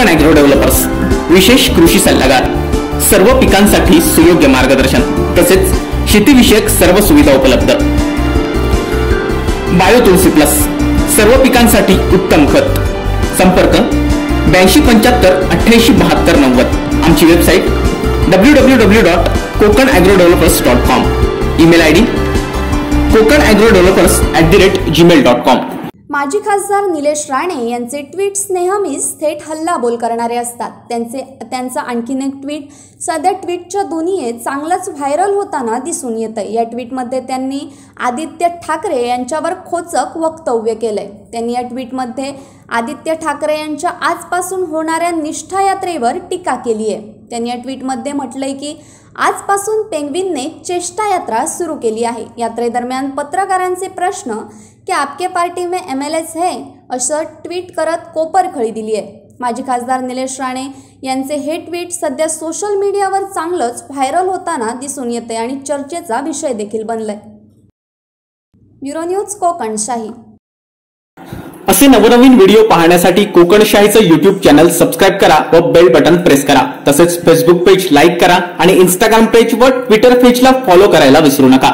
Konkan agro developers, विशेष कृषी सल्लागार, सर्व पिकांसाठी सुयोग्य मार्गदर्शन तसेच शेतीविषयक सर्व सुविधा उपलब्ध। बायो तुलसी प्लस, सर्व पिकांसाठी उत्तम खत। संपर्क 8275887290। आमची website www.kokanagroddevelopers.com, email ID kokanagroddevelopers@gmail.com। माजी खासदार निलेश राणे यांचे ट्विट्स नेहमीच थेट हल्लाबोल करणारे असतात। त्यांचा आणखीन एक ट्विट सध्या ट्विटच्या दुनियेत चांगलाच व्हायरल होताना दिसून येतंय। या ट्विटमध्ये त्यांनी आदित्य ठाकरे यांच्यावर खोचक वक्तव्य केलंय। त्यांनी या ट्विटमध्ये आदित्य ठाकरे यांच्या आजपासून होणाऱ्या निष्ठा यात्रेवर टीका केली आहे। त्यांनी या ट्विटमध्ये म्हटलंय की आजपासून पेंग्विनने चेष्टा यात्रा सुरू केली आहे। यात्रेदरम्यान पत्रकारांचे प्रश्न की आपके पार्टी में MLAs है असं ट्विट करत कोपरखळी दिली आहे। माजी खासदार निलेश राणे यांचे हे ट्विट सध्या सोशल मीडियावर चांगलंच व्हायरल होताना दिसून येते आणि चर्चेचा विषय देखील बनलाय। Bureau news Kokanshahi. असे नवनवीन व्हिडिओ पाहण्यासाठी कोकणशाहीचं YouTube चॅनल सबस्क्राइब करा व बेल बटन प्रेस करा। तसेच फेसबुक पेज लाईक करा आणि इंस्टाग्राम पेज व ट्विटर पेजला फॉलो करायला विसरू नका।